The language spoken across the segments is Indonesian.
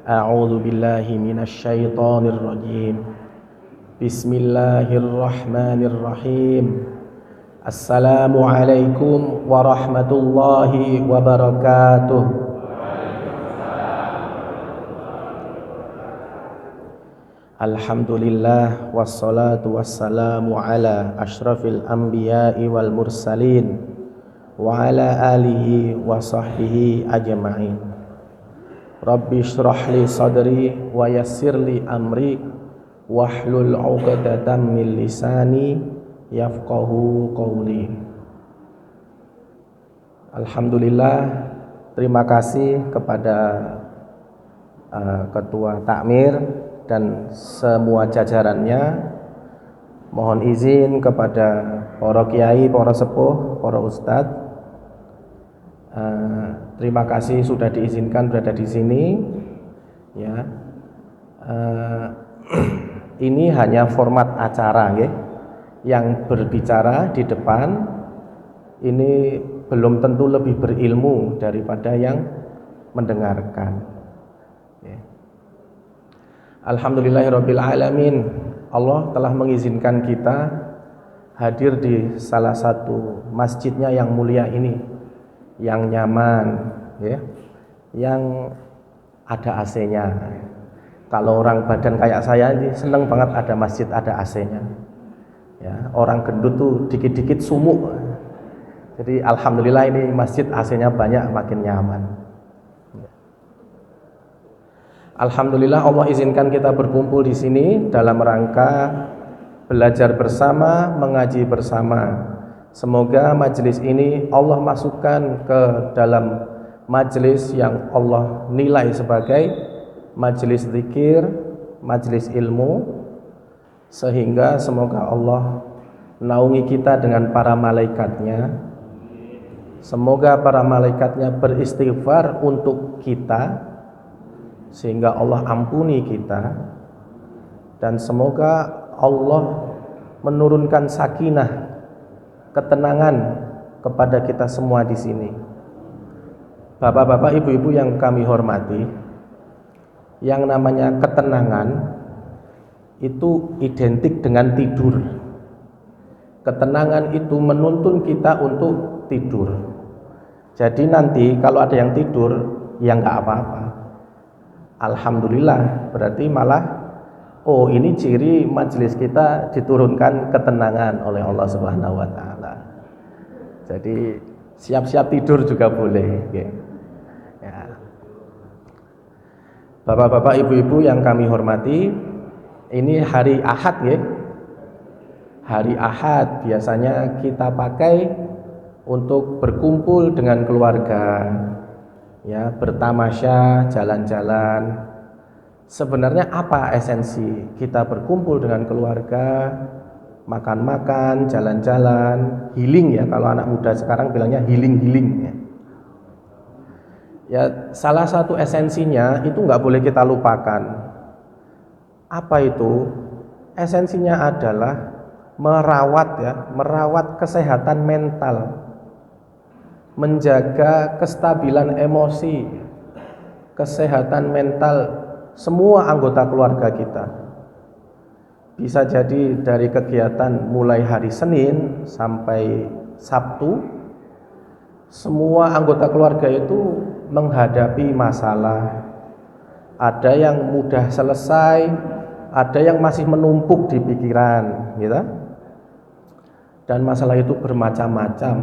A'udzu billahi minasy syaithanir rajim. Bismillahirrahmanirrahim. Assalamualaikum warahmatullahi wabarakatuh. Alhamdulillah wassalatu wassalamu ala asyrafil anbiya'i wal mursalin wa ala alihi wa sahbihi ajma'in. Rabbi shrah li sadri wa yassir li amri wahlul 'uqdatam min lisani yafqahu qawli. Alhamdulillah, terima kasih kepada Ketua Takmir dan semua jajarannya. Mohon izin kepada para kiai, para sepuh, para ustadz. Terima kasih sudah diizinkan berada di sini. Ya, ini hanya format acara, ya. Yang berbicara di depan ini belum tentu lebih berilmu daripada yang mendengarkan. Ya. Alhamdulillahirabbil alamin. Allah telah mengizinkan kita hadir di salah satu masjidnya yang mulia ini, yang nyaman, ya, yang ada AC-nya. Kalau orang badan kayak saya ini seneng banget ada masjid ada AC-nya. Ya, orang gendut tuh dikit-dikit sumuk. Jadi alhamdulillah ini masjid AC-nya banyak, makin nyaman. Alhamdulillah Allah izinkan kita berkumpul di sini dalam rangka belajar bersama, mengaji bersama. Semoga majelis ini Allah masukkan ke dalam majelis yang Allah nilai sebagai majelis zikir, majelis ilmu, sehingga semoga Allah naungi kita dengan para malaikatnya. Semoga para malaikatnya beristighfar untuk kita sehingga Allah ampuni kita, dan semoga Allah menurunkan sakinah, ketenangan kepada kita semua di sini. Bapak-bapak, ibu-ibu yang kami hormati, yang namanya ketenangan itu identik dengan tidur. Ketenangan itu menuntun kita untuk tidur. Jadi nanti kalau ada yang tidur, ya nggak apa-apa. Alhamdulillah, berarti malah ini ciri majelis kita diturunkan ketenangan oleh Allah Subhanahu wa taala. Jadi siap-siap tidur juga boleh, ya. Bapak-bapak, ibu-ibu yang kami hormati, ini hari Ahad, ya. Hari Ahad biasanya kita pakai untuk berkumpul dengan keluarga, ya, bertamasya, jalan-jalan. Sebenarnya apa esensi kita berkumpul dengan keluarga, makan-makan, jalan-jalan, healing, ya, kalau anak muda sekarang bilangnya healing, ya. Ya, salah satu esensinya itu nggak boleh kita lupakan. Apa itu? Esensinya adalah merawat kesehatan mental, menjaga kestabilan emosi, kesehatan mental semua anggota keluarga kita. Bisa jadi dari kegiatan mulai hari Senin sampai Sabtu, semua anggota keluarga itu menghadapi masalah. Ada yang mudah selesai, ada yang masih menumpuk di pikiran, gitu. Dan masalah itu bermacam-macam.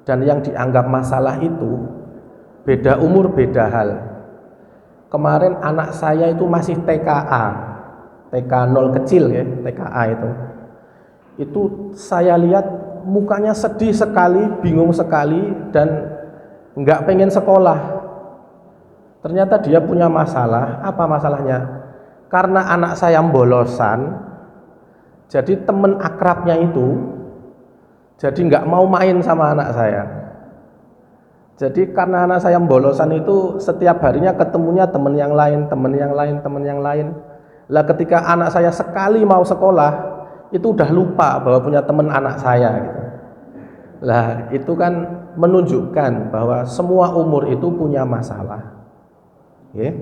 Dan yang dianggap masalah itu beda umur, beda hal. Kemarin anak saya itu masih TK 0 kecil, ya, TKA itu. Itu saya lihat mukanya sedih sekali, bingung sekali, dan nggak pengen sekolah. Ternyata dia punya masalah. Apa masalahnya? Karena anak saya bolosan, jadi teman akrabnya itu jadi nggak mau main sama anak saya. Jadi karena anak saya bolosan itu setiap harinya ketemunya teman yang lain. Lah ketika anak saya sekali mau sekolah, itu udah lupa bahwa punya teman anak saya, gitu. Lah itu kan menunjukkan bahwa semua umur itu punya masalah, ya.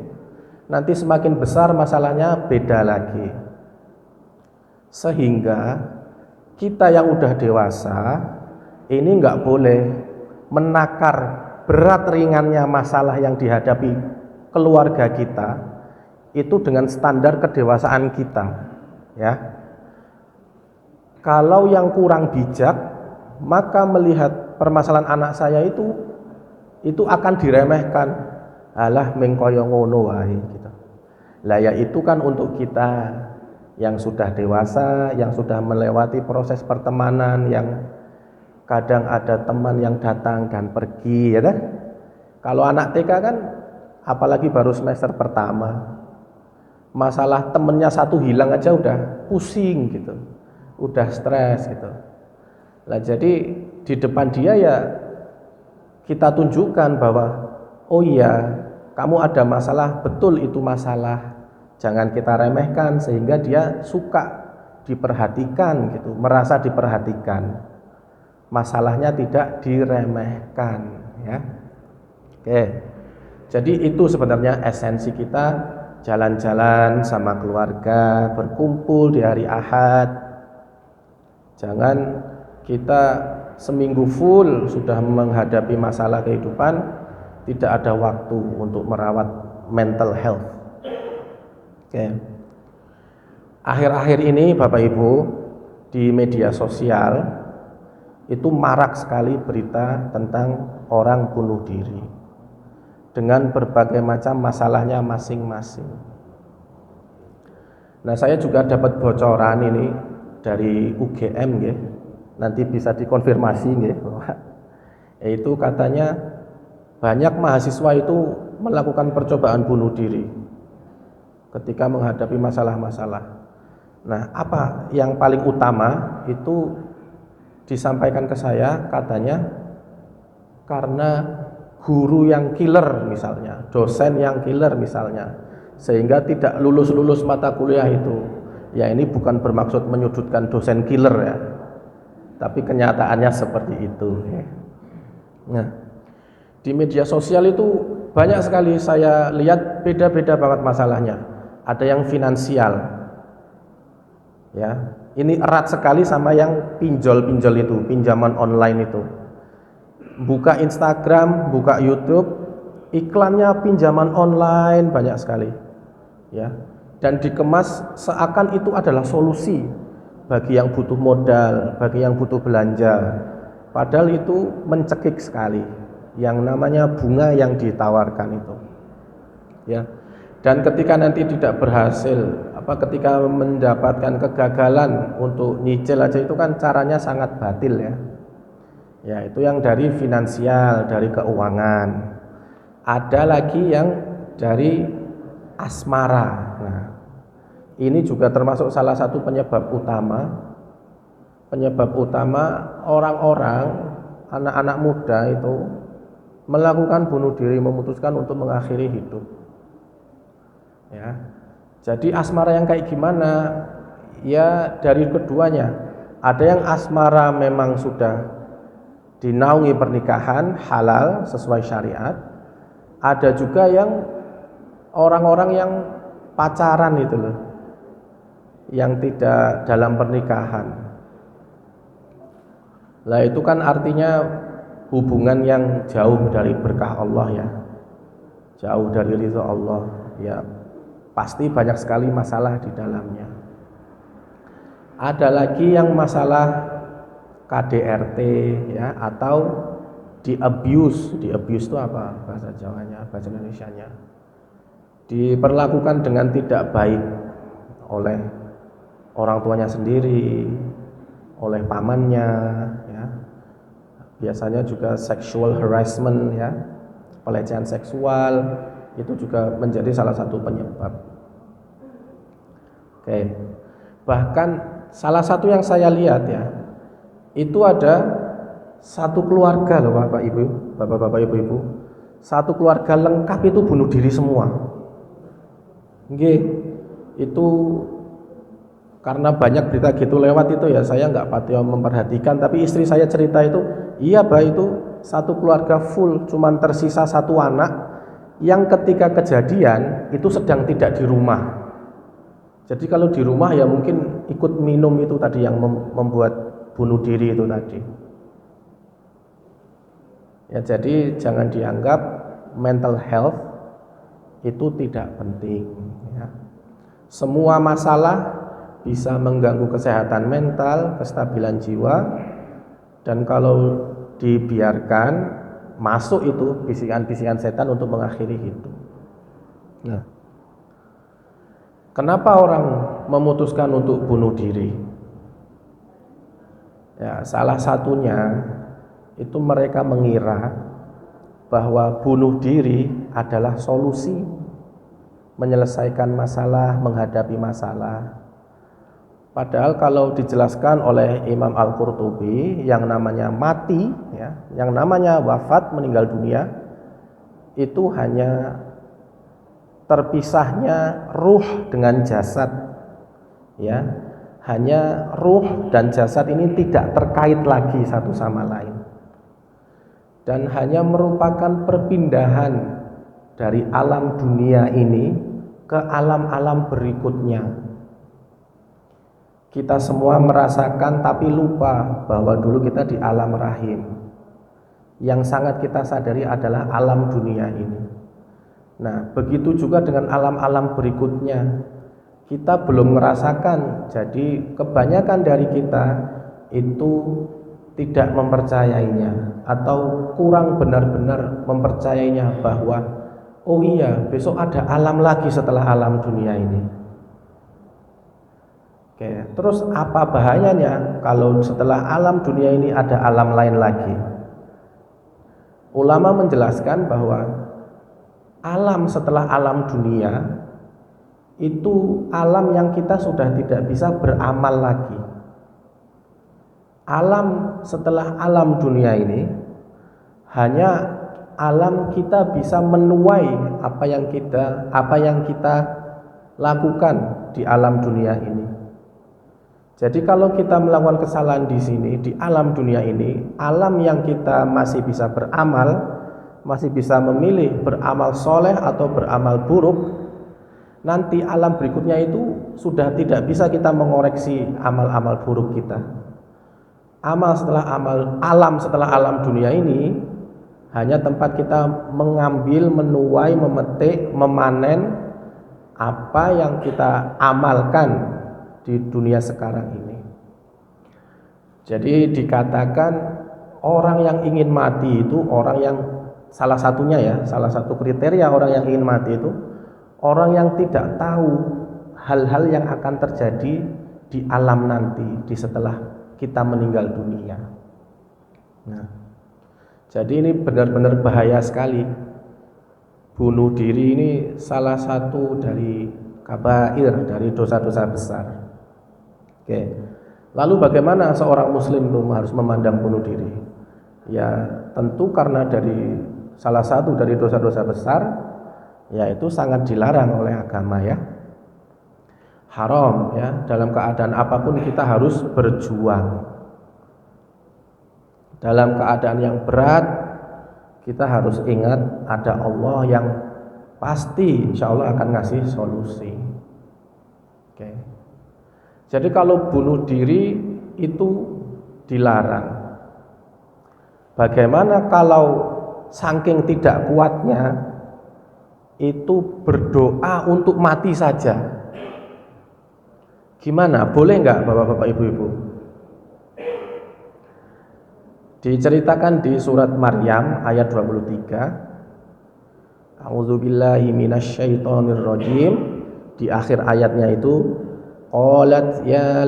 nanti semakin besar masalahnya beda lagi. Sehingga kita yang udah dewasa ini nggak boleh menakar berat ringannya masalah yang dihadapi keluarga kita itu dengan standar kedewasaan kita, ya. Kalau yang kurang bijak, maka melihat permasalahan anak saya itu akan diremehkan. Alah mengkoyo ngono wae gitu. Lah ya itu kan untuk kita yang sudah dewasa, yang sudah melewati proses pertemanan, yang kadang ada teman yang datang dan pergi, ya kan? Kalau anak TK kan apalagi baru semester pertama, masalah temennya satu hilang aja udah pusing gitu, udah stres gitu. Lah jadi di depan dia ya kita tunjukkan bahwa oh iya kamu ada masalah, betul itu masalah, jangan kita remehkan sehingga dia suka diperhatikan gitu, merasa diperhatikan, masalahnya tidak diremehkan, ya. Oke, jadi itu sebenarnya esensi kita jalan-jalan sama keluarga, berkumpul di hari Ahad. Jangan kita seminggu full sudah menghadapi masalah kehidupan, tidak ada waktu untuk merawat mental health. Oke. Akhir-akhir ini Bapak Ibu di media sosial itu marak sekali berita tentang orang bunuh diri dengan berbagai macam masalahnya masing-masing. Nah, saya juga dapat bocoran ini dari UGM ya. Nanti bisa dikonfirmasi ya, yaitu katanya banyak mahasiswa itu melakukan percobaan bunuh diri ketika menghadapi masalah-masalah. Nah, apa yang paling utama itu disampaikan ke saya, katanya karena guru yang killer misalnya, dosen yang killer misalnya, sehingga tidak lulus-lulus mata kuliah itu. Ya ini bukan bermaksud menyudutkan dosen killer ya, tapi kenyataannya seperti itu. Nah, di media sosial itu banyak sekali saya lihat beda-beda banget masalahnya. Ada yang finansial, ya. Ini erat sekali sama yang pinjol-pinjol itu, pinjaman online itu. Buka Instagram, buka YouTube, iklannya pinjaman online banyak sekali, ya. Dan dikemas seakan itu adalah solusi bagi yang butuh modal, bagi yang butuh belanja. Padahal itu mencekik sekali. Yang namanya bunga yang ditawarkan itu, ya. Dan ketika nanti tidak berhasil, ketika mendapatkan kegagalan untuk nyicil aja itu kan caranya sangat batil ya. Ya itu yang dari finansial, dari keuangan. Ada lagi yang dari asmara. Nah, ini juga termasuk salah satu penyebab utama orang-orang, anak-anak muda itu melakukan bunuh diri, memutuskan untuk mengakhiri hidup, ya. Jadi asmara yang kayak gimana? Ya dari keduanya. Ada yang asmara memang sudah dinaungi pernikahan halal sesuai syariat. Ada juga yang orang-orang yang pacaran itu loh, yang tidak dalam pernikahan. Lah itu kan artinya hubungan yang jauh dari berkah Allah ya, jauh dari ridha Allah ya, pasti banyak sekali masalah di dalamnya. Ada lagi yang masalah KDRT ya, atau di abuse itu apa bahasa Jawanya, bahasa Indonesianya, diperlakukan dengan tidak baik oleh orang tuanya sendiri, oleh pamannya ya. Biasanya juga sexual harassment ya, pelecehan seksual, itu juga menjadi salah satu penyebab. Oke. Bahkan salah satu yang saya lihat ya, itu ada satu keluarga loh Bapak Ibu, Bapak-bapak Ibu-ibu. Satu keluarga lengkap itu bunuh diri semua. Nggih, itu karena banyak berita gitu lewat itu ya, saya nggak patio memperhatikan, tapi istri saya cerita itu, iya Bah, itu satu keluarga full, cuman tersisa satu anak yang ketika kejadian itu sedang tidak di rumah. Jadi kalau di rumah ya mungkin ikut minum itu tadi yang membuat bunuh diri itu tadi. Ya, jadi jangan dianggap mental health itu tidak penting ya. Semua masalah bisa mengganggu kesehatan mental, kestabilan jiwa, dan kalau dibiarkan masuk itu bisikan-bisikan setan untuk mengakhiri hidup. Nah, kenapa orang memutuskan untuk bunuh diri? Ya, salah satunya itu mereka mengira bahwa bunuh diri adalah solusi menyelesaikan masalah, menghadapi masalah. Padahal kalau dijelaskan oleh Imam Al-Qurtubi, yang namanya mati, ya, yang namanya wafat, meninggal dunia, itu hanya terpisahnya ruh dengan jasad, ya, hanya ruh dan jasad ini tidak terkait lagi satu sama lain, dan hanya merupakan perpindahan dari alam dunia ini ke alam-alam berikutnya. Kita semua merasakan tapi lupa bahwa dulu kita di alam rahim. Yang sangat kita sadari adalah alam dunia ini. Nah, begitu juga dengan alam-alam berikutnya. Kita belum merasakan, jadi kebanyakan dari kita itu tidak mempercayainya atau kurang benar-benar mempercayainya bahwa oh iya, besok ada alam lagi setelah alam dunia ini. Oke, terus apa bahayanya kalau setelah alam dunia ini ada alam lain lagi? Ulama menjelaskan bahwa alam setelah alam dunia itu alam yang kita sudah tidak bisa beramal lagi. Alam setelah alam dunia ini hanya alam kita bisa menuai apa yang kita lakukan di alam dunia ini. Jadi kalau kita melakukan kesalahan di sini, di alam dunia ini, alam yang kita masih bisa beramal, masih bisa memilih beramal soleh atau beramal buruk, nanti alam berikutnya itu sudah tidak bisa kita mengoreksi amal-amal buruk kita. Alam setelah alam dunia ini hanya tempat kita mengambil, menuai, memetik, memanen apa yang kita amalkan di dunia sekarang ini. Jadi dikatakan orang yang ingin mati itu orang yang salah satu kriteria orang yang ingin mati itu orang yang tidak tahu hal-hal yang akan terjadi di alam nanti, di setelah kita meninggal dunia. Nah, jadi ini benar-benar bahaya sekali. Bunuh diri ini salah satu dari kabair, dari dosa-dosa besar. Oke. Lalu bagaimana seorang muslim itu harus memandang bunuh diri? Ya, tentu karena dari salah satu dari dosa-dosa besar, yaitu sangat dilarang oleh agama ya. Haram ya, dalam keadaan apapun kita harus berjuang. Dalam keadaan yang berat kita harus ingat ada Allah yang pasti insya Allah akan ngasih solusi. Oke. Jadi kalau bunuh diri itu dilarang. Bagaimana kalau saking tidak kuatnya itu berdoa untuk mati saja? Gimana? Boleh nggak Bapak-bapak Ibu-ibu? Diceritakan di surat Maryam ayat 23. A'udzubillahi minasyaitonirrajim. Di akhir ayatnya itu qalat ya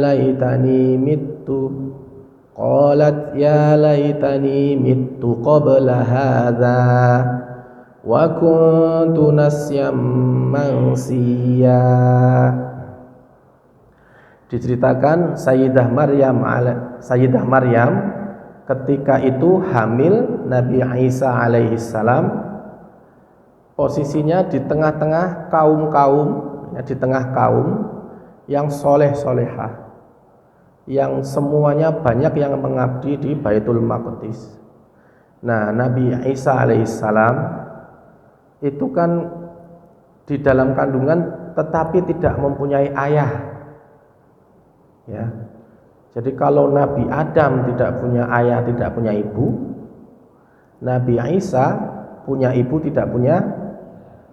laitani mittu qabla hadza wa kuntu nasyam mansiya. Diceritakan Sayyidah Maryam ketika itu hamil Nabi Isa alaihi salam, posisinya di tengah-tengah kaum yang soleh-solehah, yang semuanya banyak yang mengabdi di Baitul Maqdis. Nah, Nabi Isa alaihissalam itu kan di dalam kandungan tetapi tidak mempunyai ayah. Ya. Jadi kalau Nabi Adam tidak punya ayah, tidak punya ibu, Nabi Isa punya ibu, tidak punya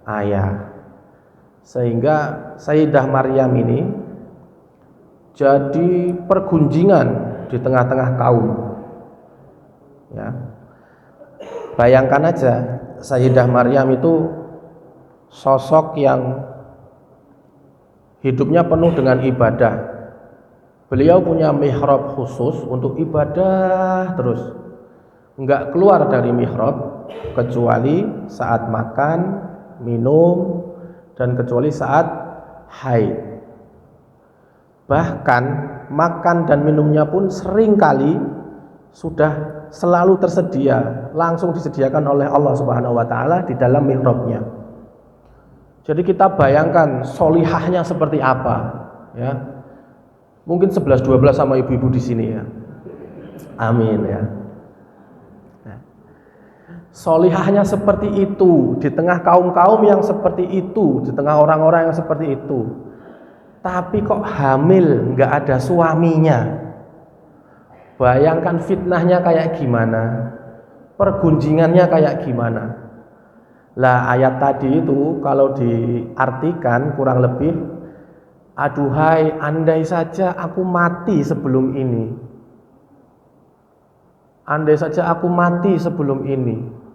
ayah. Sehingga Sayyidah Maryam ini jadi pergunjingan di tengah-tengah kaum. Ya. Bayangkan aja, Sayyidah Maryam itu sosok yang hidupnya penuh dengan ibadah. Beliau punya mihrab khusus untuk ibadah terus. Enggak keluar dari mihrab kecuali saat makan, minum, dan kecuali saat haid. Bahkan makan dan minumnya pun seringkali sudah selalu tersedia, langsung disediakan oleh Allah Subhanahu wa taala di dalam mihrabnya. Jadi kita bayangkan solihahnya seperti apa, ya. Mungkin 11-12 sama ibu-ibu di sini ya. Amin ya. Solihahnya seperti itu di tengah kaum-kaum yang seperti itu, di tengah orang-orang yang seperti itu. Tapi kok hamil, nggak ada suaminya. Bayangkan fitnahnya kayak gimana, pergunjingannya kayak gimana. Lah ayat tadi itu kalau diartikan kurang lebih, aduhai andai saja aku mati sebelum ini. Andai saja aku mati sebelum ini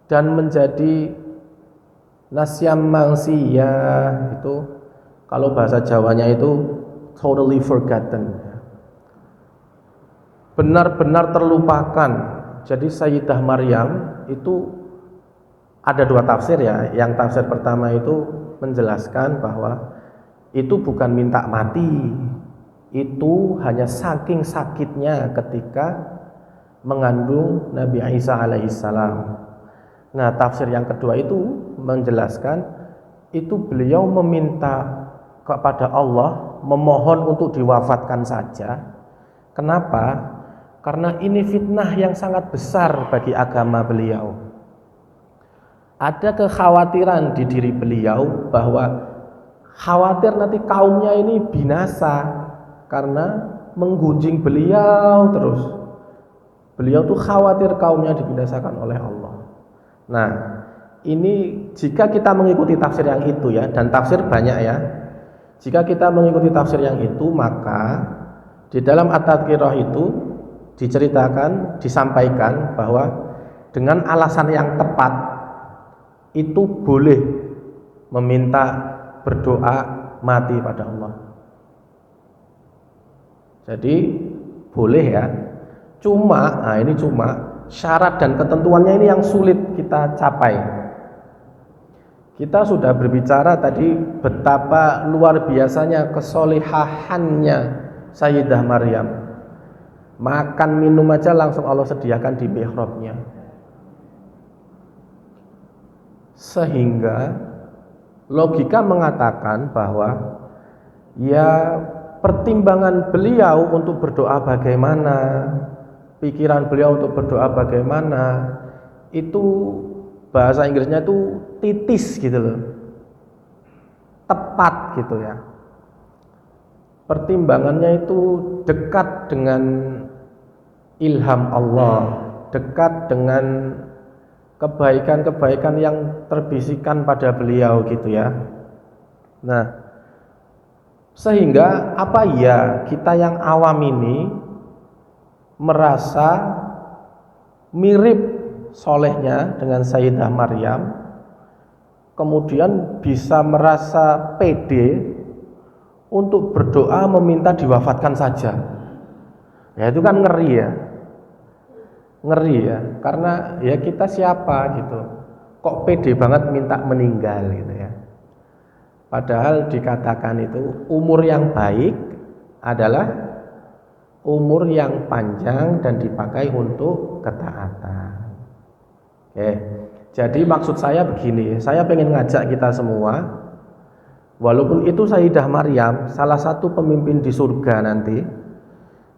dan menjadi nasyam mangsiyah, itu kalau bahasa Jawanya itu totally forgotten, benar-benar terlupakan. Jadi Sayyidah Maryam itu ada dua tafsir ya. Yang tafsir pertama itu menjelaskan bahwa itu bukan minta mati, itu hanya saking sakitnya ketika mengandung Nabi Isa alaihissalam. Nah, tafsir yang kedua itu menjelaskan itu beliau meminta kepada Allah, memohon untuk diwafatkan saja. Kenapa? Karena ini fitnah yang sangat besar bagi agama beliau. Ada kekhawatiran di diri beliau bahwa khawatir nanti kaumnya ini binasa karena menggunjing beliau terus. Beliau tuh khawatir kaumnya dibinasakan oleh Allah. Nah, ini jika kita mengikuti tafsir yang itu ya, dan tafsir banyak ya. Jika kita mengikuti tafsir yang itu, maka di dalam At-Tadhkirah itu diceritakan, disampaikan bahwa dengan alasan yang tepat itu boleh meminta berdoa mati pada Allah. Jadi boleh ya. Cuma, nah ini cuma syarat dan ketentuannya ini yang sulit kita capai. Kita sudah berbicara tadi betapa luar biasanya kesolehahannya Sayyidah Maryam. Makan minum aja langsung Allah sediakan di mihrabnya. Sehingga logika mengatakan bahwa ya pertimbangan beliau untuk berdoa bagaimana, pikiran beliau untuk berdoa bagaimana, itu bahasa Inggrisnya itu titis gitu loh, tepat gitu ya. Pertimbangannya itu dekat dengan ilham Allah, dekat dengan kebaikan-kebaikan yang terbisikkan pada beliau gitu ya. Nah, sehingga apa ya, kita yang awam ini merasa mirip solehnya dengan Sayyidah Maryam, kemudian bisa merasa pede untuk berdoa meminta diwafatkan saja. Ya itu kan ngeri ya. Ngeri ya, karena ya kita siapa gitu, kok pede banget minta meninggal gitu ya. Padahal dikatakan itu umur yang baik adalah umur yang panjang dan dipakai untuk ketaatan. Oke, jadi maksud saya begini, saya pengen ngajak kita semua, walaupun itu Sayyidah Maryam salah satu pemimpin di surga nanti,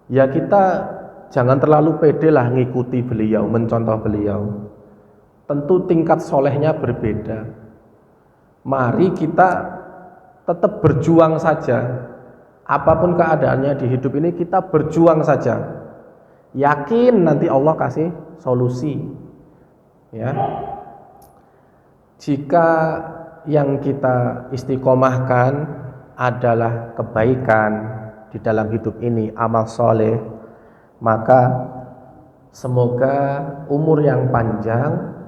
ya kita jangan terlalu pede lah ngikuti beliau, mencontoh beliau. tentu tingkat solehnya berbeda. Mari kita tetap berjuang saja. Apapun keadaannya di hidup ini, kita berjuang saja. Yakin nanti Allah kasih solusi. Ya. Jika yang kita istiqomahkan adalah kebaikan di dalam hidup ini, amal soleh, maka semoga umur yang panjang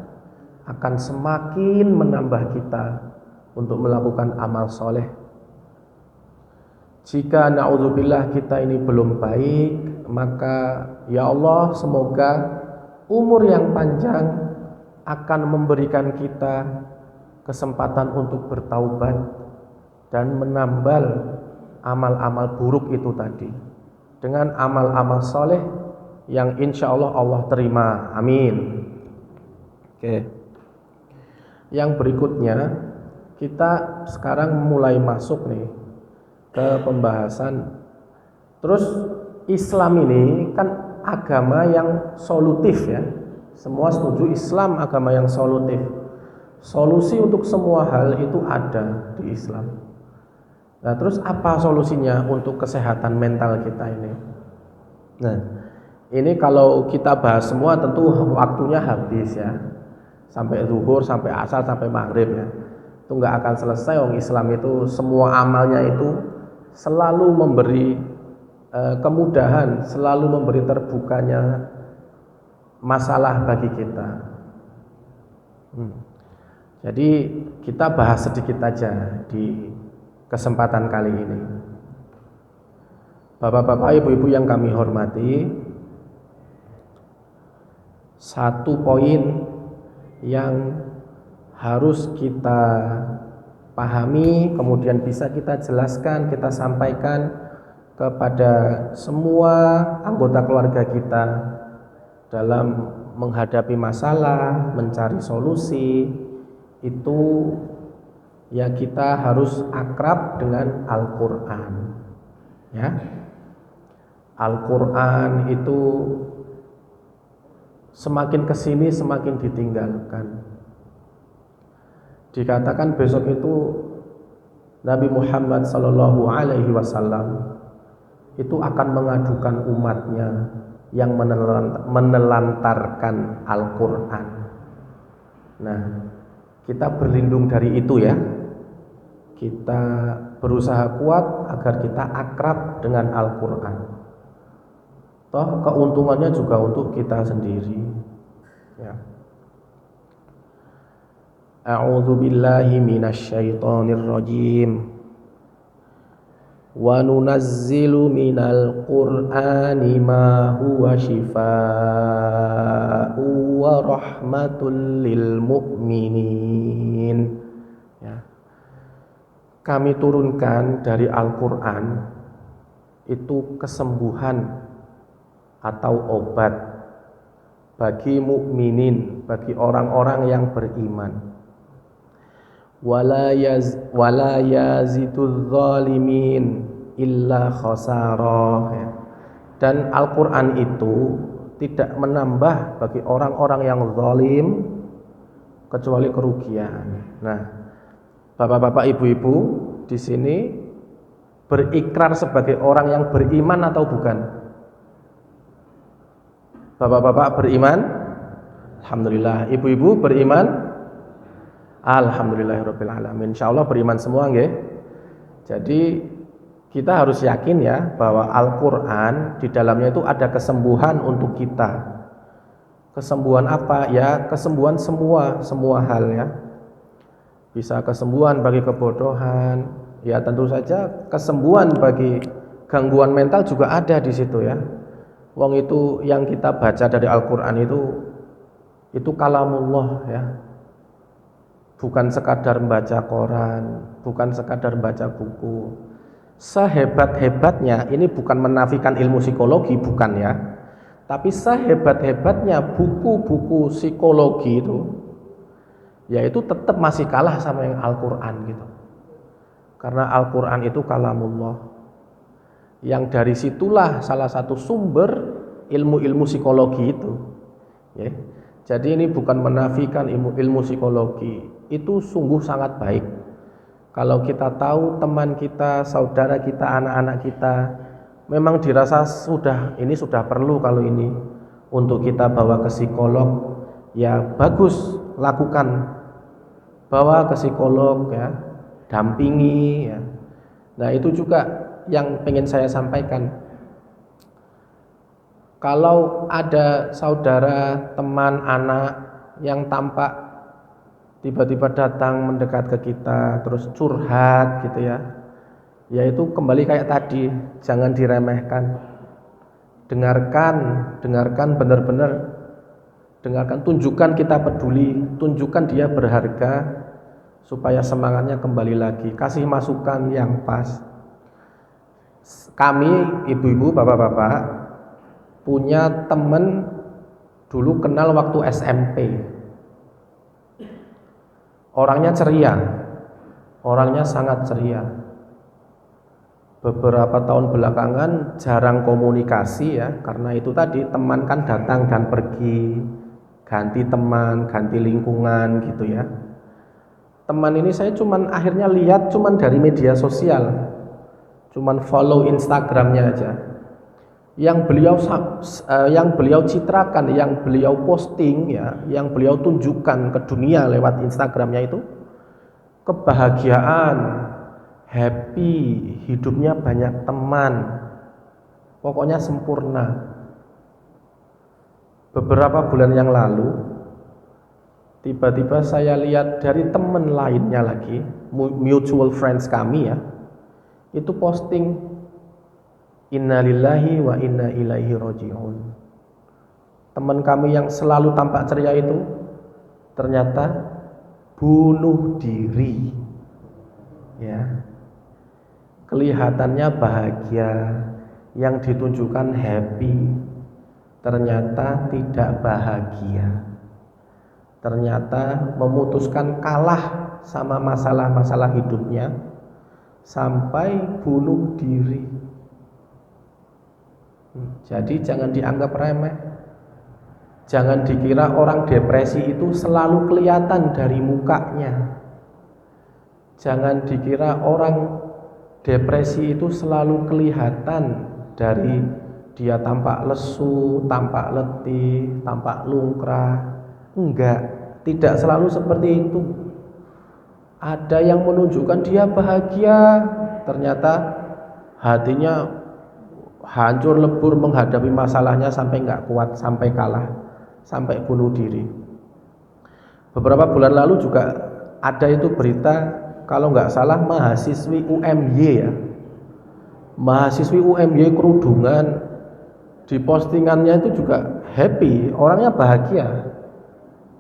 akan semakin menambah kita untuk melakukan amal soleh. Jika na'udzubillah kita ini belum baik, maka ya Allah semoga umur yang panjang akan memberikan kita kesempatan untuk bertaubat dan menambal amal-amal buruk itu tadi dengan amal-amal soleh yang insya Allah Allah terima. Amin. Oke. Yang berikutnya kita sekarang mulai masuk nih ke pembahasan. Terus Islam ini kan agama yang solutif ya. Semua setuju Islam agama yang solutif. Solusi untuk semua hal itu ada di Islam. Nah, terus apa solusinya untuk kesehatan mental kita ini? Nah, ini kalau kita bahas semua tentu waktunya habis ya. Sampai zuhur, sampai asar, sampai maghrib ya. Itu nggak akan selesai. Orang Islam itu semua amalnya itu selalu memberi kemudahan, selalu memberi terbukanya masalah bagi kita. Jadi kita bahas sedikit aja di kesempatan kali ini. Bapak-bapak, ibu-ibu yang kami hormati, satu poin yang harus kita pahami, kemudian bisa kita jelaskan, kita sampaikan kepada semua anggota keluarga kita dalam menghadapi masalah, mencari solusi, itu ya kita harus akrab dengan Al-Quran ya. Al-Quran itu semakin kesini semakin ditinggalkan. Dikatakan besok itu Nabi Muhammad Sallallahu Alaihi Wasallam itu akan mengadukan umatnya yang menelantarkan Al-Quran. Nah, kita berlindung dari itu ya. Kita berusaha kuat agar kita akrab dengan Al-Quran. Toh keuntungannya juga untuk kita sendiri ya. A'udzu billahi minasyaitonir rajim. Wa nunazzilu minal qur'ani ma huwa shifaa'u wa rahmatul lil mu'minin ya. Kami turunkan dari Al-Quran itu kesembuhan atau obat bagi mukminin, bagi orang-orang yang beriman. Wala yaziduz zalimin illa khasara. Dan Al-Quran itu tidak menambah bagi orang-orang yang zalim kecuali kerugian. Nah, bapak-bapak, ibu-ibu di sini berikrar sebagai orang yang beriman atau bukan? Bapak-bapak beriman? Alhamdulillah. Ibu-ibu beriman? Alhamdulillahirabbil alamin. Insyaallah beriman semua nggih. Jadi kita harus yakin ya bahwa Al-Qur'an di dalamnya itu ada kesembuhan untuk kita. Kesembuhan apa? Ya, kesembuhan semua hal ya. Bisa kesembuhan bagi kebodohan, ya tentu saja kesembuhan bagi gangguan mental juga ada di situ ya. Wong itu yang kita baca dari Al-Qur'an itu kalamullah ya. Bukan sekadar membaca koran, bukan sekadar membaca buku. Sehebat-hebatnya, ini bukan menafikan ilmu psikologi, bukan ya. Tapi sehebat-hebatnya buku-buku psikologi itu, ya itu tetap masih kalah sama yang Al-Quran gitu. Karena Al-Quran itu kalamullah. Yang dari situlah salah satu sumber ilmu-ilmu psikologi itu. Ya. Jadi ini bukan menafikan ilmu psikologi, itu sungguh sangat baik. Kalau kita tahu teman kita, saudara kita, anak-anak kita memang dirasa ini sudah perlu kalau ini untuk kita bawa ke psikolog, ya bagus, lakukan. Bawa ke psikolog ya, dampingi ya. Nah, itu juga yang pengen saya sampaikan. Kalau ada saudara, teman, anak yang tampak tiba-tiba datang mendekat ke kita terus curhat gitu ya, ya itu kembali kayak tadi, jangan diremehkan. Dengarkan benar-benar, dengarkan, tunjukkan kita peduli, tunjukkan dia berharga supaya semangatnya kembali lagi, kasih masukan yang pas. Kami ibu-ibu, bapak-bapak punya temen dulu kenal waktu SMP. Orangnya ceria, orangnya sangat ceria. Beberapa tahun belakangan jarang komunikasi ya, karena itu tadi, teman kan datang dan pergi, ganti teman, ganti lingkungan gitu ya. Teman ini saya akhirnya lihat dari media sosial, follow Instagramnya aja. Yang beliau citrakan, yang beliau posting ya, yang beliau tunjukkan ke dunia lewat Instagramnya itu kebahagiaan, happy, hidupnya banyak teman, pokoknya sempurna. Beberapa bulan yang lalu tiba-tiba saya lihat dari teman lainnya lagi, mutual friends kami ya, itu posting innalillahi wa inna ilaihi roji'un. Teman kami yang selalu tampak ceria itu ternyata bunuh diri ya. Kelihatannya bahagia, yang ditunjukkan happy, ternyata tidak bahagia. Ternyata memutuskan kalah sama masalah-masalah hidupnya sampai bunuh diri. Jadi jangan dianggap remeh. Jangan dikira orang depresi itu selalu kelihatan dari mukanya. Jangan dikira orang depresi itu selalu kelihatan dari dia tampak lesu, tampak letih, tampak lungkrah. Enggak, tidak selalu seperti itu. Ada yang menunjukkan dia bahagia, ternyata hatinya hancur lebur menghadapi masalahnya sampai nggak kuat, sampai kalah, sampai bunuh diri. Beberapa bulan lalu juga ada itu berita, kalau nggak salah mahasiswi UMY ya, mahasiswi UMY kerudungan, di postingannya itu juga happy, orangnya bahagia,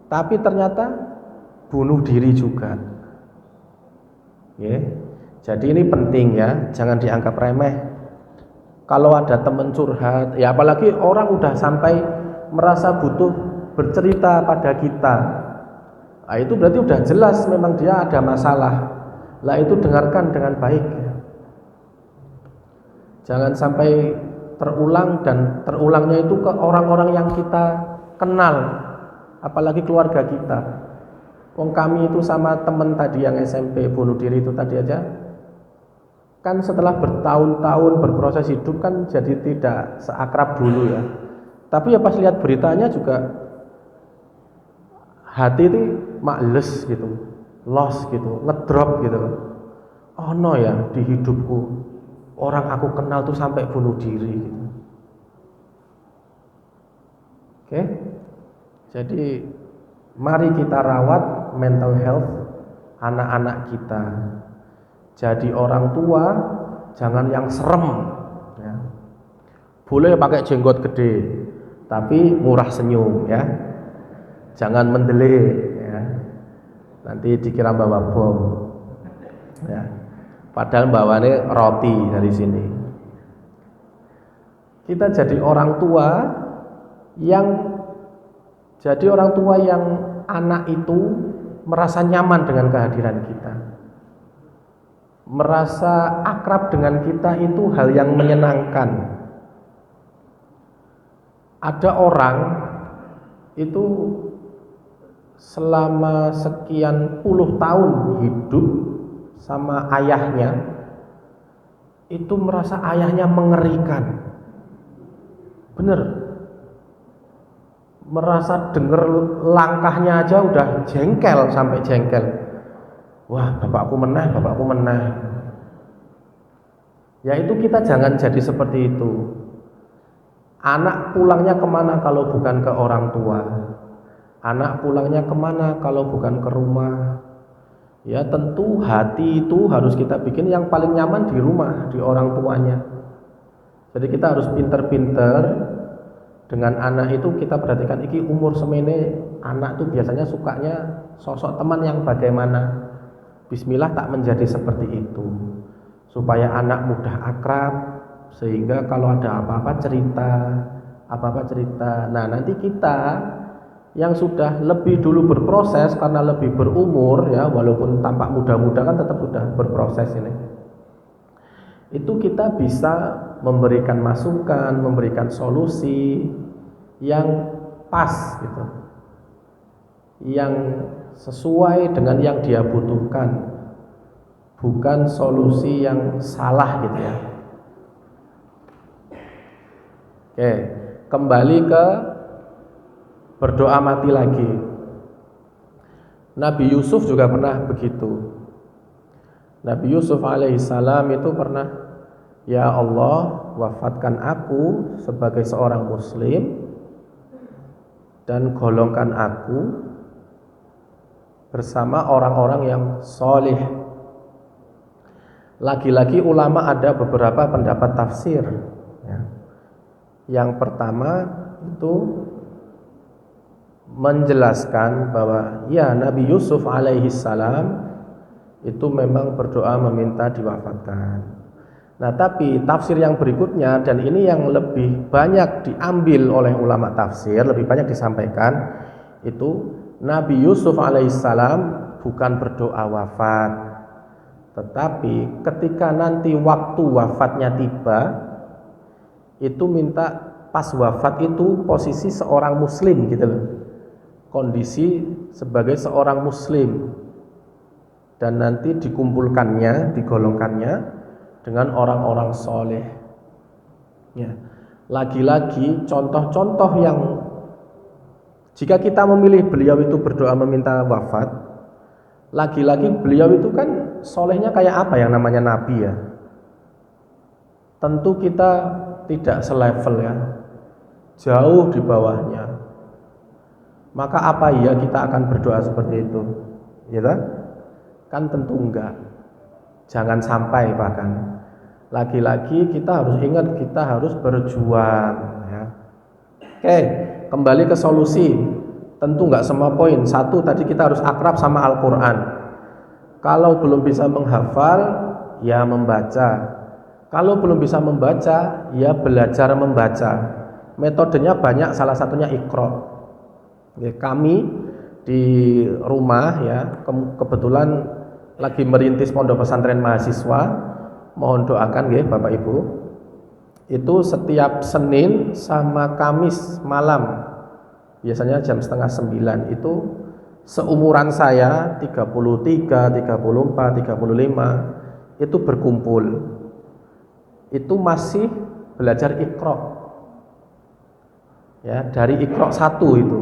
tapi ternyata bunuh diri juga. Jadi ini penting ya, jangan dianggap remeh. Kalau ada teman curhat, ya apalagi orang udah sampai merasa butuh bercerita pada kita, nah itu berarti udah jelas memang dia ada masalah. Lah itu dengarkan dengan baik. Jangan sampai terulang, dan terulangnya itu ke orang-orang yang kita kenal, apalagi keluarga kita. Wong kami itu sama teman tadi yang SMP bunuh diri itu tadi aja, kan setelah bertahun-tahun berproses hidup kan jadi tidak seakrab dulu ya. Tapi ya pas lihat beritanya juga hati itu males gitu, lost gitu, ngedrop gitu. Oh no ya, di hidupku orang aku kenal tuh sampai bunuh diri gitu. Oke. Jadi mari kita rawat mental health anak-anak kita. Jadi orang tua jangan yang serem ya. Boleh pakai jenggot gede tapi murah senyum ya. Jangan mendelik ya. Nanti dikira bawa bom ya. Padahal bawaannya roti dari sini. Kita jadi orang tua yang anak itu merasa nyaman dengan kehadiran kita, merasa akrab dengan kita, itu hal yang menyenangkan. Ada orang itu selama sekian puluh tahun hidup sama ayahnya, itu merasa ayahnya mengerikan. Bener, merasa denger langkahnya aja udah jengkel, sampai jengkel. Wah, bapakku menah, bapakku menah. Ya itu kita jangan jadi seperti itu. Anak pulangnya kemana kalau bukan ke orang tua? Anak pulangnya kemana kalau bukan ke rumah? Ya tentu hati itu harus kita bikin yang paling nyaman di rumah, di orang tuanya. Jadi kita harus pinter-pinter dengan anak itu. Kita perhatikan iki umur semene, anak tuh biasanya sukanya sosok teman yang bagaimana. Bismillah tak menjadi seperti itu, supaya anak mudah akrab, sehingga kalau ada apa-apa cerita. Nah nanti kita yang sudah lebih dulu berproses karena lebih berumur, ya walaupun tampak muda-muda kan tetap sudah berproses ini. Itu kita bisa memberikan masukan, memberikan solusi yang pas gitu, yang sesuai dengan yang dia butuhkan, bukan solusi yang salah gitu ya. Oke, kembali ke berdoa mati lagi. Nabi Yusuf juga pernah begitu. Nabi Yusuf alaihissalam itu pernah, ya Allah, wafatkan aku sebagai seorang muslim dan golongkan aku bersama orang-orang yang solih. Lagi-lagi ulama ada beberapa pendapat tafsir ya. Yang pertama itu menjelaskan bahwa ya Nabi Yusuf alaihissalam itu memang berdoa meminta diwafatkan. Nah tapi tafsir yang berikutnya, dan ini yang lebih banyak diambil oleh ulama tafsir, lebih banyak disampaikan, itu Nabi Yusuf alaihissalam bukan berdoa wafat, tetapi ketika nanti waktu wafatnya tiba, itu minta pas wafat itu posisi seorang muslim gitu loh, kondisi sebagai seorang muslim, dan nanti dikumpulkannya, digolongkannya dengan orang-orang soleh ya. Lagi-lagi contoh-contoh yang jika kita memilih beliau itu berdoa meminta wafat, lagi-lagi beliau itu kan solehnya kayak apa yang namanya nabi ya. Tentu kita tidak selevel ya, jauh di bawahnya. Maka apa ya kita akan berdoa seperti itu? Ya kan tentu enggak. Jangan sampai bahkan. Lagi-lagi kita harus ingat, kita harus berjuang ya. Oke, kembali ke solusi. Tentu enggak semua poin. Satu, tadi kita harus akrab sama Al-Quran. Kalau belum bisa menghafal, ya membaca. Kalau belum bisa membaca, ya belajar membaca. Metodenya banyak, salah satunya Iqra. Ya, kami di rumah ya kebetulan lagi merintis pondok pesantren mahasiswa. Mohon doakan ya Bapak Ibu. Itu setiap Senin sama Kamis malam, biasanya jam 8:30 itu seumuran saya 33, 34, 35 itu berkumpul. Itu masih belajar Iqra. Ya, dari Iqra 1 itu.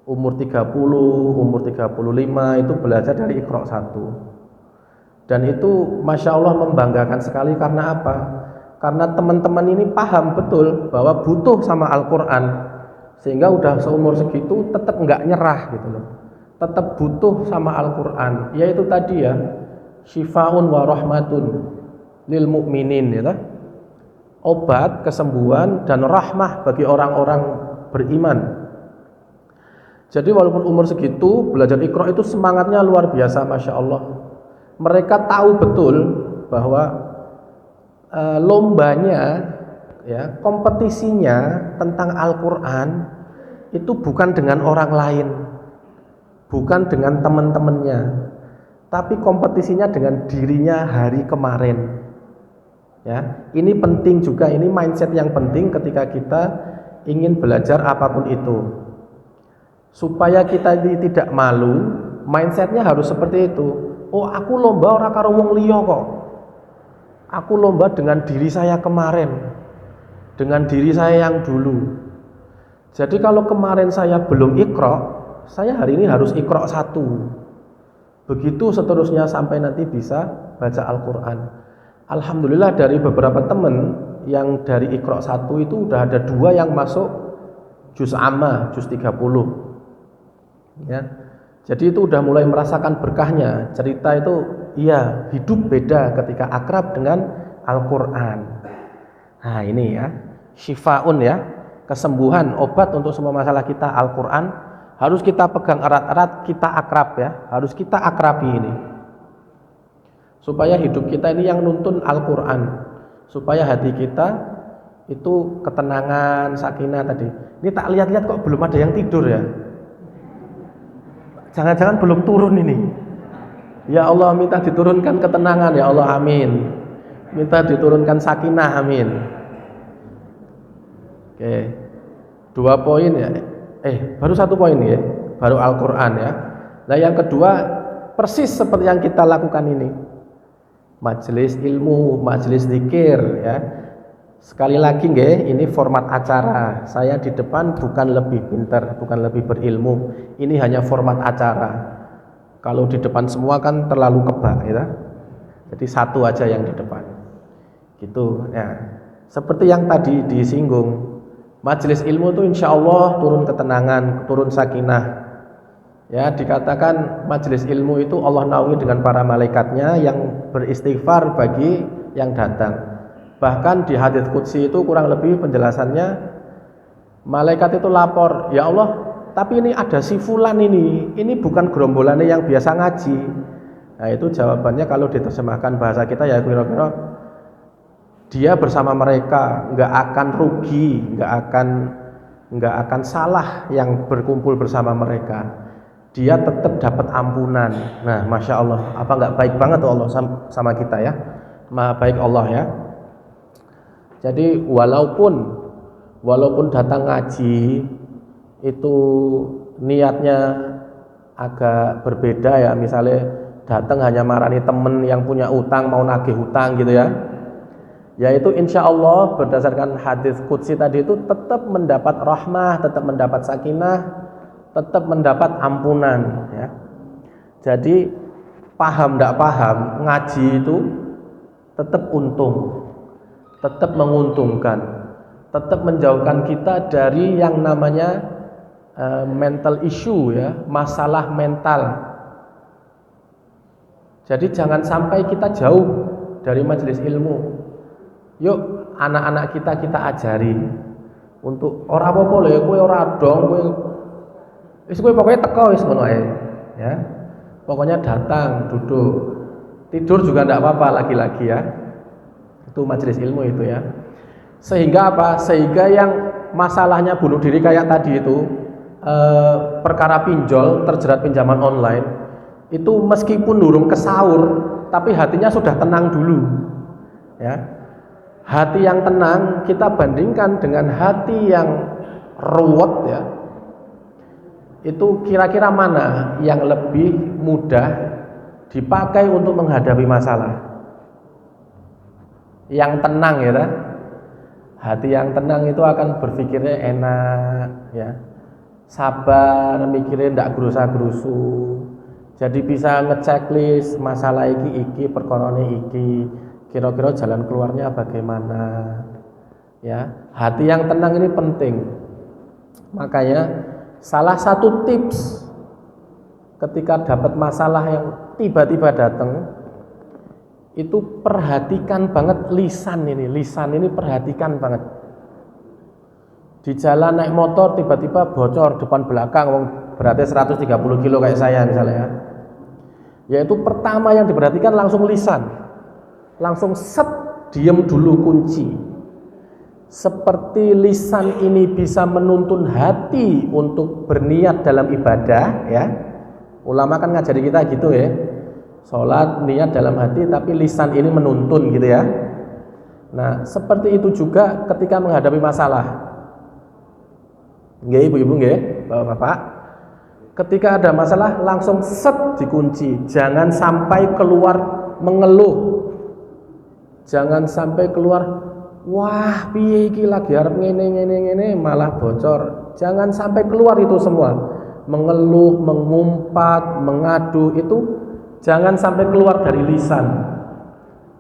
Umur 30, umur 35 itu belajar dari Iqra 1. Dan itu Masya Allah membanggakan sekali. Karena apa? Karena teman-teman ini paham betul bahwa butuh sama Al-Quran, sehingga udah seumur segitu tetap nggak nyerah gitu loh. Tetap butuh sama Al-Quran. Yaitu tadi ya, syifaun wa rahmatun lil mu'minin ya, obat, kesembuhan dan rahmah bagi orang-orang beriman. Jadi walaupun umur segitu belajar Iqra itu semangatnya luar biasa, Masya Allah. Mereka tahu betul bahwa lombanya ya, kompetisinya tentang Al-Quran itu bukan dengan orang lain, bukan dengan teman-temannya, tapi kompetisinya dengan dirinya hari kemarin ya. Ini penting juga, ini mindset yang penting ketika kita ingin belajar apapun itu. Supaya kita ini tidak malu, mindsetnya harus seperti itu. Oh, aku lomba ora karo wong liya kok. Aku lomba dengan diri saya kemarin, dengan diri saya yang dulu. Jadi kalau kemarin saya belum iqra, saya hari ini harus iqra 1. Begitu seterusnya sampai nanti bisa baca Al-Quran. Alhamdulillah dari beberapa teman yang dari iqra 1 itu udah ada 2 yang masuk juz amma, juz 30. Ya. Jadi itu udah mulai merasakan berkahnya. Cerita itu iya, hidup beda ketika akrab dengan Al-Quran. Nah ini ya, syifaun ya, kesembuhan, obat untuk semua masalah kita. Al-Quran harus kita pegang erat-erat, kita akrab ya, harus kita akrabi ini. Supaya hidup kita ini yang nuntun Al-Quran, supaya hati kita itu ketenangan, sakinah tadi. Ini tak lihat-lihat kok belum ada yang tidur ya. Jangan-jangan belum turun ini. Ya Allah, minta diturunkan ketenangan ya Allah, amin. Minta diturunkan sakinah, amin. Oke, 2 poin ya. Baru 1 poin ya, baru Al-Quran ya. Nah yang kedua, persis seperti yang kita lakukan ini. Majelis ilmu, majelis zikir ya. Sekali lagi nggih, ini format acara. Saya di depan bukan lebih pintar, bukan lebih berilmu. Ini hanya format acara. Kalau di depan semua kan terlalu kebak ya. Jadi 1 aja yang di depan. Gitu ya. Seperti yang tadi disinggung. Majelis ilmu itu insya Allah turun ketenangan, turun sakinah. Ya, dikatakan majelis ilmu itu Allah naungi dengan para malaikatnya yang beristighfar bagi yang datang. Bahkan di hadits qudsi itu kurang lebih penjelasannya, malaikat itu lapor, ya Allah, tapi ini ada si fulan ini bukan gerombolannya yang biasa ngaji. Nah itu jawabannya kalau diterjemahkan bahasa kita ya kira-kira dia bersama mereka nggak akan rugi, nggak akan salah yang berkumpul bersama mereka. Dia tetap dapat ampunan. Nah, masya Allah, apa nggak baik banget tuh Allah sama kita ya? Maha baik Allah ya. Jadi walaupun datang ngaji itu niatnya agak berbeda ya, misalnya datang hanya marani temen yang punya utang mau nagih hutang gitu ya. Yaitu insya Allah berdasarkan hadis qudsi tadi itu tetap mendapat rahmah, tetap mendapat sakinah, tetap mendapat ampunan ya. Jadi paham tidak paham ngaji itu tetap untung, tetap menguntungkan, tetap menjauhkan kita dari yang namanya mental issue ya, masalah mental. Jadi jangan sampai kita jauh dari majelis ilmu. Yuk anak-anak kita ajari untuk ora apa-apa lho, kowe ora dong, kowe pokoknya teko wis ngono ae ya. Pokoknya datang, duduk, tidur juga enggak apa-apa lagi-lagi ya. Itu majelis ilmu itu ya. Sehingga apa? Sehingga yang masalahnya bunuh diri kayak tadi itu, perkara pinjol, terjerat pinjaman online, itu meskipun durung ke sahur, tapi hatinya sudah tenang dulu ya. Hati yang tenang kita bandingkan dengan hati yang ruwet ya. Itu kira-kira mana yang lebih mudah dipakai untuk menghadapi masalah? Yang tenang ya, hati yang tenang itu akan berpikirnya enak ya, sabar, mikirnya ndak gerusa-gerusu. Jadi bisa ngechecklist masalah iki perkorone iki, kira-kira jalan keluarnya bagaimana ya. Hati yang tenang ini penting. Makanya salah satu tips ketika dapat masalah yang tiba-tiba datang, itu perhatikan banget lisan ini perhatikan banget. Di jalan naik motor tiba-tiba bocor depan belakang, wong beratnya 130 kilo kayak saya misalnya ya. Yaitu pertama yang diperhatikan langsung lisan. Langsung set, diem dulu kunci. Seperti lisan ini bisa menuntun hati untuk berniat dalam ibadah ya. Ulama kan ngajari kita gitu ya. Sholat niat dalam hati tapi lisan ini menuntun gitu ya. Nah seperti itu juga ketika menghadapi masalah. Nggih ibu-ibu nggih, bapak-bapak. Ketika ada masalah langsung set dikunci, jangan sampai keluar mengeluh. Jangan sampai keluar, wah piye iki lagi arep ngene malah bocor. Jangan sampai keluar itu semua. Mengeluh, mengumpat, mengadu itu jangan sampai keluar dari lisan.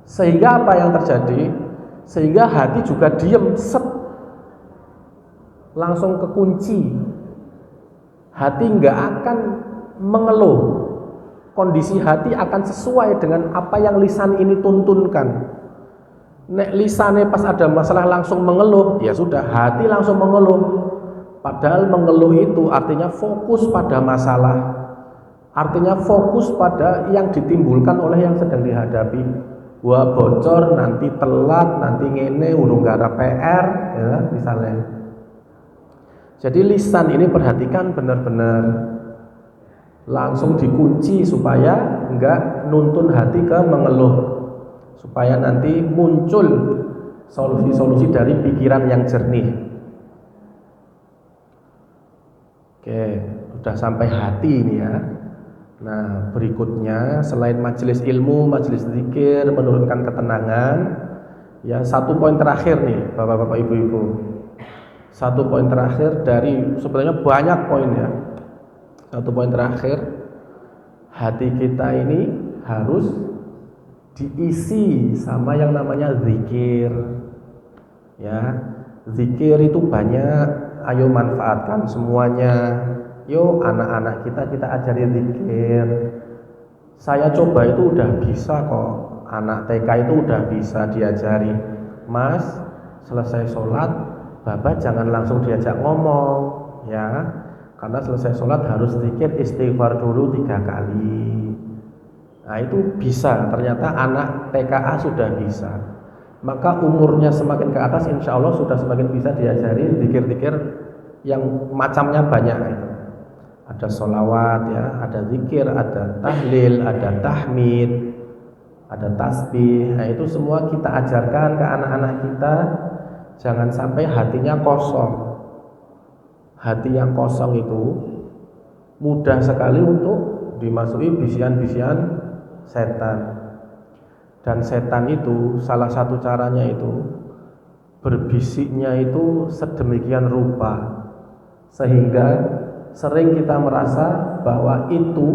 Sehingga apa yang terjadi? Sehingga hati juga diem, set, langsung kekunci. Hati nggak akan mengeluh. Kondisi hati akan sesuai dengan apa yang lisan ini tuntunkan. Nek lisannya pas ada masalah langsung mengeluh, ya sudah, hati langsung mengeluh. Padahal mengeluh itu artinya fokus pada masalah, artinya fokus pada yang ditimbulkan oleh yang sedang dihadapi. Wah bocor, nanti telat, nanti ngene, urung gara PR, ya misalnya. Jadi lisan ini perhatikan benar-benar, langsung dikunci supaya enggak nuntun hati ke mengeluh, supaya nanti muncul solusi-solusi dari pikiran yang jernih. Oke, udah sampai hati ini ya. Nah, berikutnya selain majelis ilmu, majelis zikir menurunkan ketenangan, ya satu poin terakhir nih, Bapak-bapak, Ibu-ibu. Satu poin terakhir dari sebenarnya banyak poin ya. Satu poin terakhir, hati kita ini harus diisi sama yang namanya zikir. Ya, zikir itu banyak, ayo manfaatkan semuanya. Yo anak-anak kita ajari zikir. Saya coba itu udah bisa kok. Anak TK itu udah bisa diajari. Mas, selesai sholat Bapak jangan langsung diajak ngomong, ya, karena selesai sholat harus zikir istighfar dulu 3 kali. Nah itu bisa, ternyata anak TKA sudah bisa. Maka umurnya semakin ke atas, insya Allah sudah semakin bisa diajari zikir-zikir yang macamnya banyak itu. Ada sholawat ya, ada zikir, ada tahlil, ada tahmid, ada tasbih. Nah itu semua kita ajarkan ke anak-anak kita. Jangan sampai hatinya kosong. Hati yang kosong itu mudah sekali untuk dimasuki bisian-bisian setan. Dan setan itu salah satu caranya itu berbisiknya itu sedemikian rupa sehingga sering kita merasa bahwa itu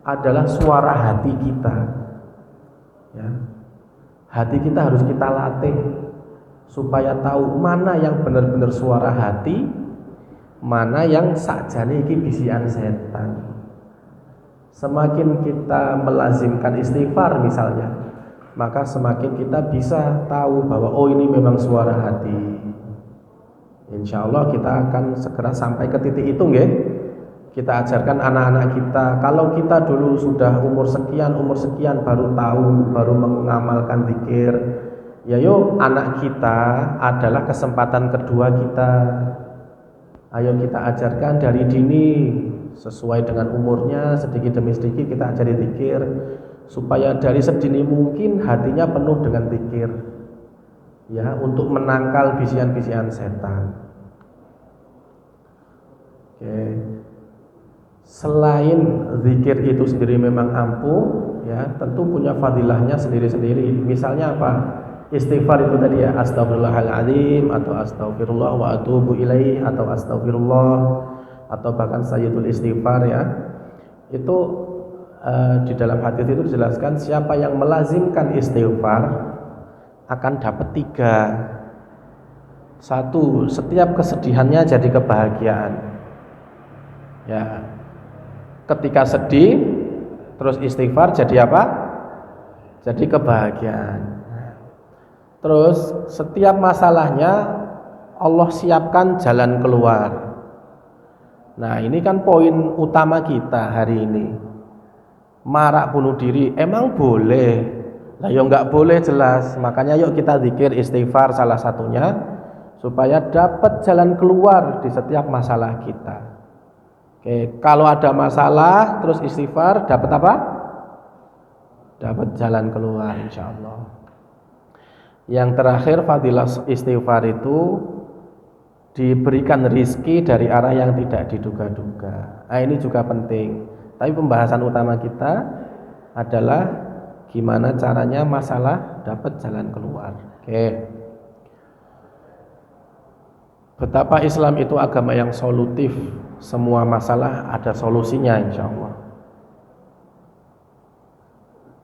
adalah suara hati kita. Ya. Hati kita harus kita latih supaya tahu mana yang benar-benar suara hati, mana yang sakjane iki bisikan setan. Semakin kita melazimkan istighfar misalnya, maka semakin kita bisa tahu bahwa oh ini memang suara hati. Insya Allah kita akan segera sampai ke titik itu nggih. Kita ajarkan anak-anak kita. Kalau kita dulu sudah umur sekian baru tahu, baru mengamalkan zikir, ya yuk anak kita adalah kesempatan kedua kita. Ayo kita ajarkan dari dini sesuai dengan umurnya, sedikit demi sedikit kita ajari zikir supaya dari sedini mungkin hatinya penuh dengan zikir. Ya, untuk menangkal bisian-bisian setan. Oke. Selain zikir itu sendiri memang ampuh, ya, tentu punya fadilahnya sendiri-sendiri. Misalnya apa? Istighfar itu tadi ya, astagfirullahaladzim atau astagfirullah wa atubu ilaih atau astagfirullah atau bahkan sayyidul istighfar ya. Itu di dalam hadis itu dijelaskan siapa yang melazimkan istighfar akan dapat 3. 1, setiap kesedihannya jadi kebahagiaan. Ya. Ketika sedih terus istighfar jadi apa? Jadi kebahagiaan. Terus setiap masalahnya Allah siapkan jalan keluar. Nah ini kan poin utama kita hari ini. Marak bunuh diri emang boleh? Lah ya nggak boleh jelas. Makanya yuk kita zikir istighfar salah satunya supaya dapat jalan keluar di setiap masalah kita. Oke, kalau ada masalah terus istighfar dapat apa? Dapat jalan keluar insya Allah. Yang terakhir fadilah istighfar itu diberikan rizki dari arah yang tidak diduga-duga. Nah, ini juga penting. Tapi pembahasan utama kita adalah gimana caranya masalah dapat jalan keluar. Oke. Betapa Islam itu agama yang solutif. Semua masalah ada solusinya insya Allah.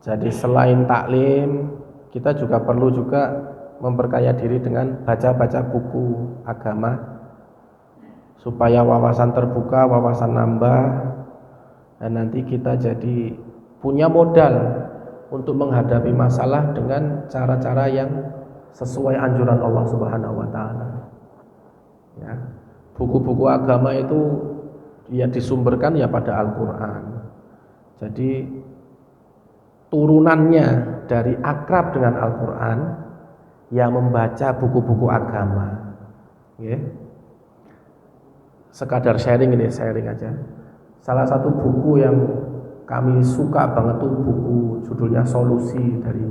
Jadi selain taklim, kita juga perlu memperkaya diri dengan baca-baca buku agama supaya wawasan terbuka, wawasan nambah, dan nanti kita jadi punya modal untuk menghadapi masalah dengan cara-cara yang sesuai anjuran Allah Subhanahu wa taala. Ya. Buku-buku agama itu ya disumberkan ya pada Al-Qur'an. Jadi turunannya dari akrab dengan Al-Qur'an yang membaca buku-buku agama. Ya. Sekadar sharing aja. Salah satu buku yang kami suka banget tuh buku judulnya Solusi dari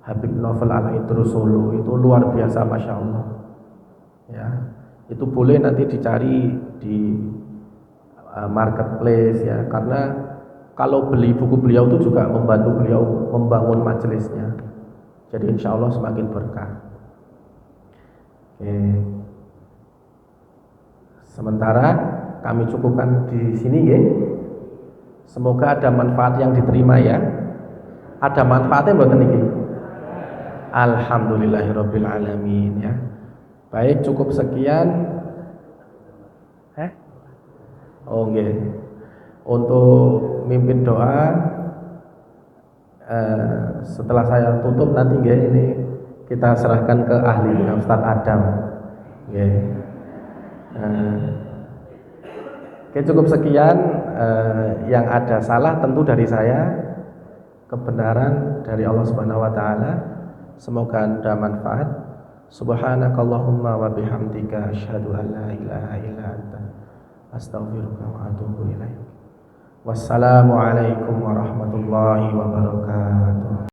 Habib Novel Al-Idrus Solo. Itu luar biasa, Masya Allah. Ya, itu boleh nanti dicari di marketplace ya, karena kalau beli buku beliau itu juga membantu beliau membangun majelisnya. Jadi insya Allah semakin berkah. Oke. Sementara kami cukupkan di sini ya. Semoga ada manfaat yang diterima ya. Ada manfaatnya mboten niki? Alhamdulillahirabbil alamin ya. Baik, cukup sekian. Oh nggih. Untuk mimpin doa setelah saya tutup nanti nggih, ini kita serahkan ke ahli Ustaz Adam. Nggih. Oke, cukup sekian. Yang ada salah tentu dari saya, kebenaran dari Allah Subhanahu wa taala. Semoga ada manfaat. Subhanakallahumma wa bihamdika asyhadu an la ilaha illa anta astaghfiruka wa atubu ilaik. Wassalamualaikum warahmatullahi wabarakatuh.